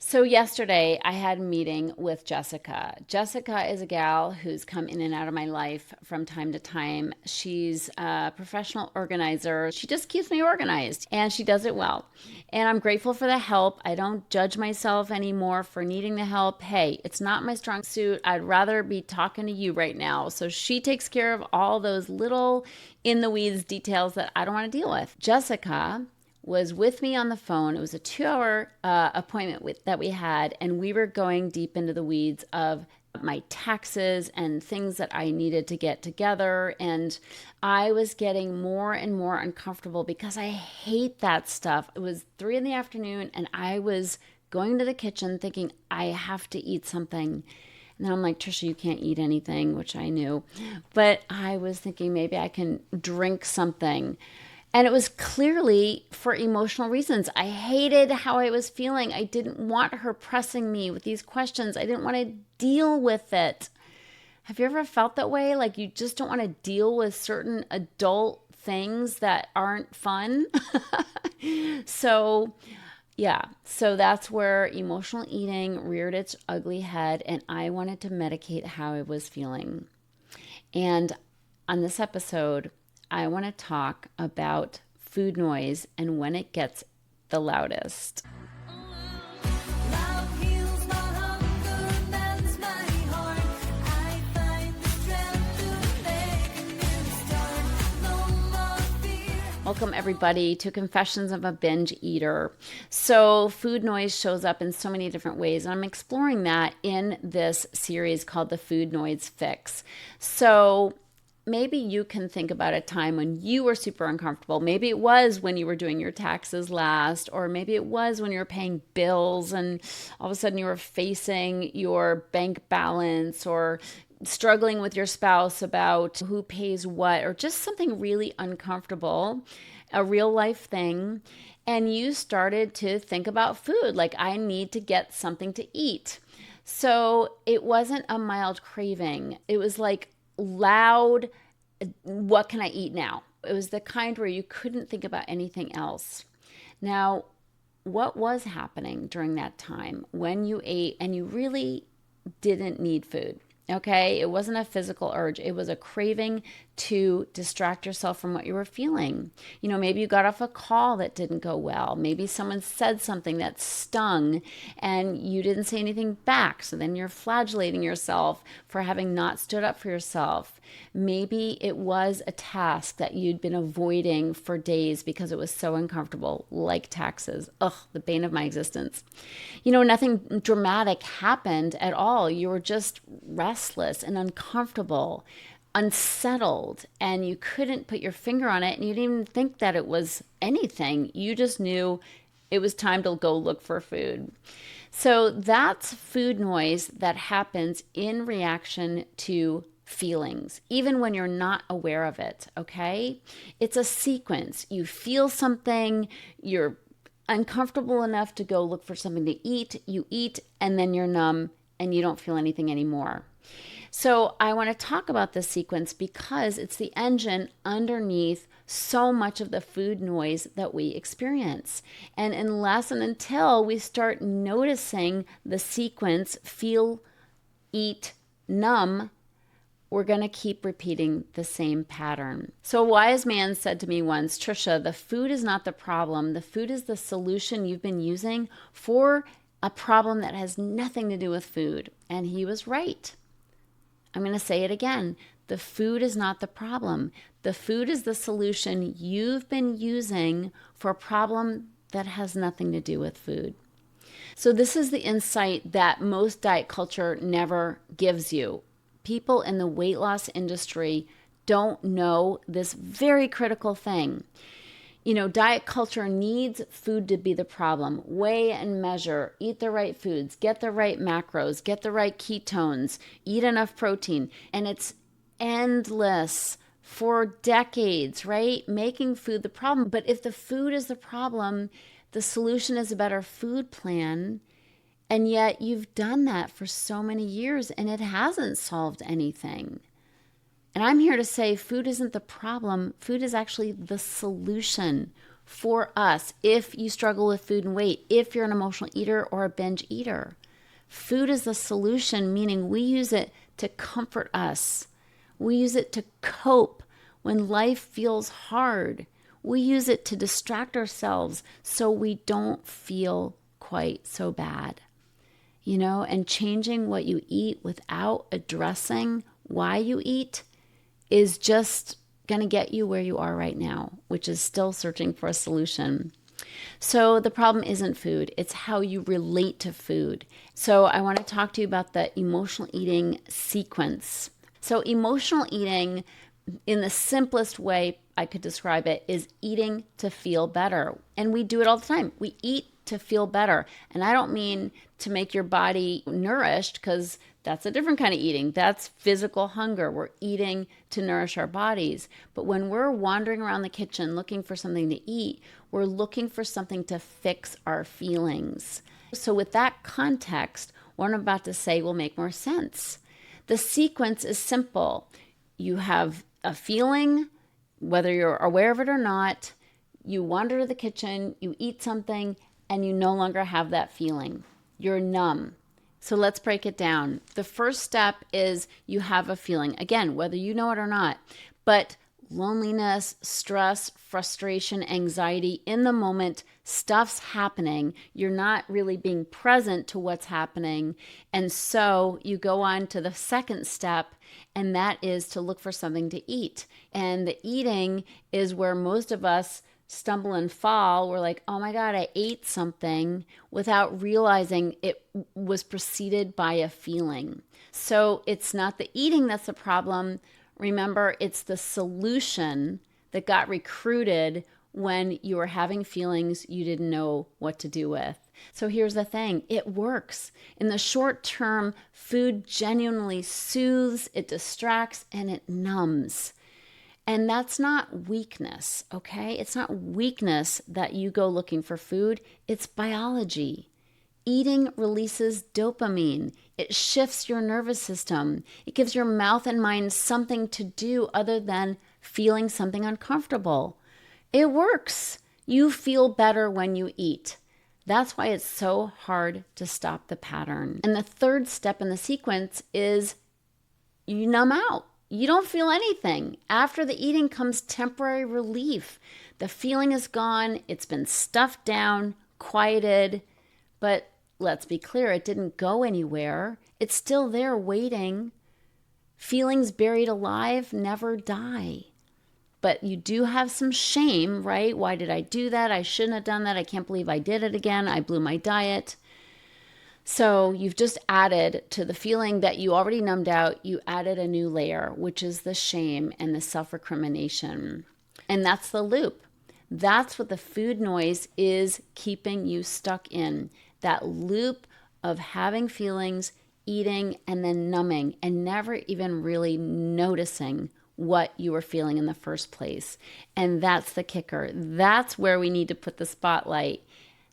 So yesterday I had a meeting with Jessica. Jessica is a gal who's come in and out of my life from time to time. She's a professional organizer. She just keeps me organized and she does it well. And I'm grateful for the help. I don't judge myself anymore for needing the help. Hey, it's not my strong suit. I'd rather be talking to you right now. So she takes care of all those little in the weeds details that I don't want to deal with. Jessica was with me on the phone. It was a 2 hour appointment that we had, and we were going deep into the weeds of my taxes and things that I needed to get together. And I was getting more and more uncomfortable because I hate that stuff. It was 3 in the afternoon, and I was going to the kitchen thinking, I have to eat something. And then I'm like, Tricia, you can't eat anything, which I knew. But I was thinking maybe I can drink something. And it was clearly for emotional reasons. I hated how I was feeling. I didn't want her pressing me with these questions. I didn't want to deal with it. Have you ever felt that way? Like you just don't want to deal with certain adult things that aren't fun? So, yeah, so that's where emotional eating reared its ugly head, and I wanted to medicate how I was feeling. And on this episode, I want to talk about food noise and when it gets the loudest. Welcome, everybody, to Confessions of a Binge Eater. So food noise shows up in so many different ways, and I'm exploring that in this series called The Food Noise Fix. So maybe you can think about a time when you were super uncomfortable. Maybe it was when you were doing your taxes last, or maybe it was when you were paying bills and all of a sudden you were facing your bank balance, or struggling with your spouse about who pays what, or just something really uncomfortable, a real life thing. And you started to think about food, like I need to get something to eat. So it wasn't a mild craving. It was like loud, what can I eat now? It was the kind where you couldn't think about anything else. Now, what was happening during that time when you ate and you really didn't need food? Okay, it wasn't a physical urge. It was a craving to distract yourself from what you were feeling. You know, maybe you got off a call that didn't go well. Maybe someone said something that stung and you didn't say anything back. So then you're flagellating yourself for having not stood up for yourself. Maybe it was a task that you'd been avoiding for days because it was so uncomfortable, like taxes. Ugh, the bane of my existence. You know, nothing dramatic happened at all. You were just restless and uncomfortable, unsettled, and you couldn't put your finger on it, and you didn't even think that it was anything. You just knew it was time to go look for food. So that's food noise that happens in reaction to feelings, even when you're not aware of it, okay? It's a sequence. You feel something, you're uncomfortable enough to go look for something to eat, you eat, and then you're numb and you don't feel anything anymore. So I want to talk about this sequence because it's the engine underneath so much of the food noise that we experience. And unless and until we start noticing the sequence, feel, eat, numb, we're going to keep repeating the same pattern. So a wise man said to me once, Tricia, the food is not the problem. The food is the solution you've been using for a problem that has nothing to do with food. And he was right. I'm going to say it again. The food is not the problem. The food is the solution you've been using for a problem that has nothing to do with food. So this is the insight that most diet culture never gives you. People in the weight loss industry don't know this very critical thing. You know, diet culture needs food to be the problem. Weigh and measure, eat the right foods, get the right macros, get the right ketones, eat enough protein. And it's endless for decades, right? Making food the problem. But if the food is the problem, the solution is a better food plan. And yet you've done that for so many years and it hasn't solved anything. And I'm here to say food isn't the problem. Food is actually the solution for us if you struggle with food and weight, if you're an emotional eater or a binge eater. Food is the solution, meaning we use it to comfort us. We use it to cope when life feels hard. We use it to distract ourselves so we don't feel quite so bad. And changing what you eat without addressing why you eat is just going to get you where you are right now, which is still searching for a solution. So the problem isn't food, it's how you relate to food. So I want to talk to you about the emotional eating sequence. So emotional eating, in the simplest way I could describe it, is eating to feel better. And we do it all the time. We eat to feel better. And I don't mean to make your body nourished, because that's a different kind of eating. That's physical hunger. We're eating to nourish our bodies. But when we're wandering around the kitchen looking for something to eat, we're looking for something to fix our feelings. So with that context, what I'm about to say will make more sense. The sequence is simple. You have a feeling, whether you're aware of it or not. You wander to the kitchen, you eat something, and you no longer have that feeling. You're numb. So let's break it down. The first step is you have a feeling, again, whether you know it or not, but loneliness, stress, frustration, anxiety, in the moment, stuff's happening. You're not really being present to what's happening. And so you go on to the second step, and that is to look for something to eat. And the eating is where most of us stumble and fall. We're like, oh my God, I ate something, without realizing it was preceded by a feeling. So it's not the eating that's the problem. Remember, it's the solution that got recruited when you were having feelings you didn't know what to do with. So here's the thing, it works. In the short term, food genuinely soothes, it distracts, and it numbs. And that's not weakness, okay? It's not weakness that you go looking for food. It's biology. Eating releases dopamine. It shifts your nervous system. It gives your mouth and mind something to do other than feeling something uncomfortable. It works. You feel better when you eat. That's why it's so hard to stop the pattern. And the third step in the sequence is you numb out. You don't feel anything. After the eating comes temporary relief. The feeling is gone. It's been stuffed down, quieted. But let's be clear, it didn't go anywhere. It's still there waiting. Feelings buried alive never die. But you do have some shame, right? Why did I do that? I shouldn't have done that. I can't believe I did it again. I blew my diet. So you've just added to the feeling that you already numbed out, you added a new layer, which is the shame and the self-recrimination. And that's the loop. That's what the food noise is keeping you stuck in. That loop of having feelings, eating, and then numbing, and never even really noticing what you were feeling in the first place. And that's the kicker. That's where we need to put the spotlight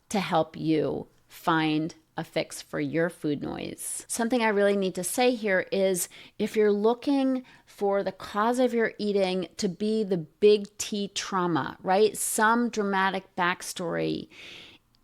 to help you find a fix for your food noise. Something I really need to say here is if you're looking for the cause of your eating to be the big T trauma, right? Some dramatic backstory,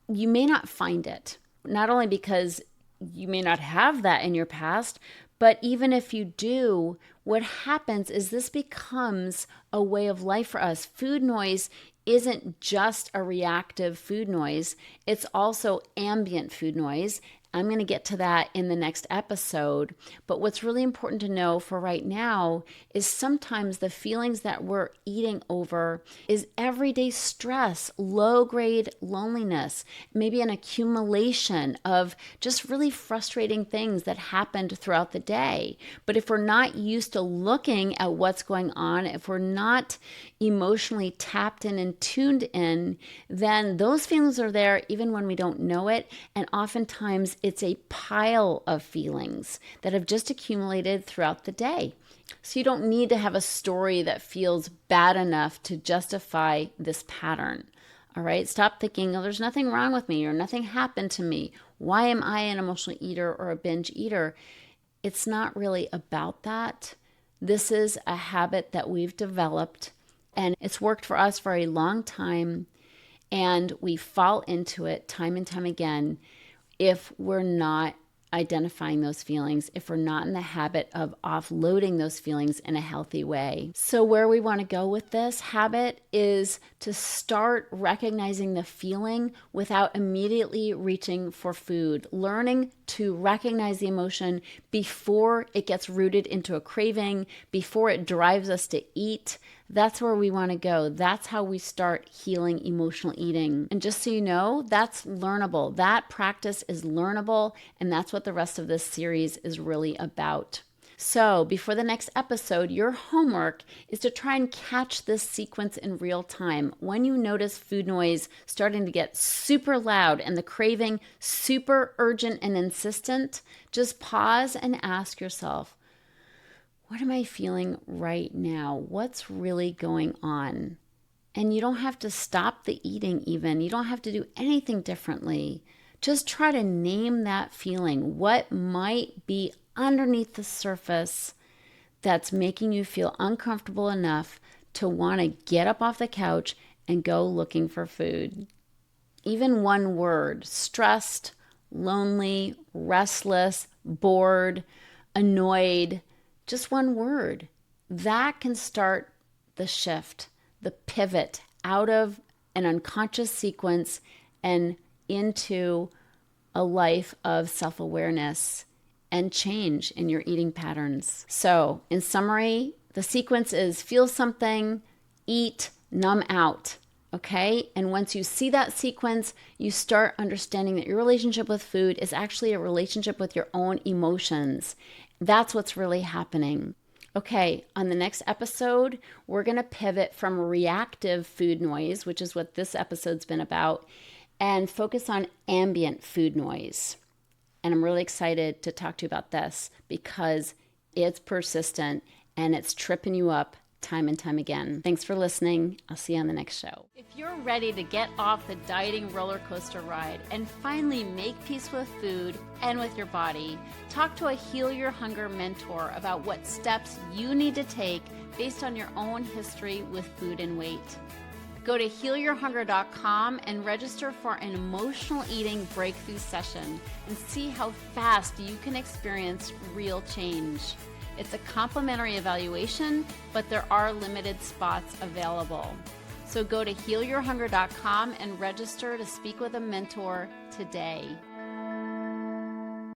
you may not find it. Not only because you may not have that in your past, but even if you do, what happens is this becomes a way of life for us. Food noise isn't just a reactive food noise. It's also ambient food noise. I'm going to get to that in the next episode. But what's really important to know for right now is sometimes the feelings that we're eating over is everyday stress, low-grade loneliness, maybe an accumulation of just really frustrating things that happened throughout the day. But if we're not used to looking at what's going on, if we're not emotionally tapped in and tuned in, then those feelings are there even when we don't know it. And oftentimes it's a pile of feelings that have just accumulated throughout the day. So you don't need to have a story that feels bad enough to justify this pattern. All right, stop thinking, oh, there's nothing wrong with me or nothing happened to me. Why am I an emotional eater or a binge eater? It's not really about that. This is a habit that we've developed, and it's worked for us for a long time. And we fall into it time and time again if we're not identifying those feelings, if we're not in the habit of offloading those feelings in a healthy way. So where we want to go with this habit is to start recognizing the feeling without immediately reaching for food, learning to recognize the emotion before it gets rooted into a craving, before it drives us to eat. That's where we want to go. That's how we start healing emotional eating. And just so you know, that's learnable. That practice is learnable, and that's what the rest of this series is really about. So before the next episode, your homework is to try and catch this sequence in real time. When you notice food noise starting to get super loud and the craving super urgent and insistent, just pause and ask yourself, what am I feeling right now? What's really going on? And you don't have to stop the eating even. You don't have to do anything differently. Just try to name that feeling. What might be underneath the surface that's making you feel uncomfortable enough to want to get up off the couch and go looking for food? Even one word: stressed, lonely, restless, bored, annoyed. Just one word. That can start the shift, the pivot out of an unconscious sequence and into a life of self-awareness and change in your eating patterns. So, in summary, the sequence is feel something, eat, numb out. Okay? And once you see that sequence, you start understanding that your relationship with food is actually a relationship with your own emotions. That's what's really happening. Okay, on the next episode, we're going to pivot from reactive food noise, which is what this episode's been about, and focus on ambient food noise. And I'm really excited to talk to you about this because it's persistent and it's tripping you up time and time again. Thanks for listening. I'll see you on the next show. If you're ready to get off the dieting roller coaster ride and finally make peace with food and with your body, talk to a Heal Your Hunger mentor about what steps you need to take based on your own history with food and weight. Go to healyourhunger.com and register for an emotional eating breakthrough session and see how fast you can experience real change. It's a complimentary evaluation, but there are limited spots available. So go to healyourhunger.com and register to speak with a mentor today.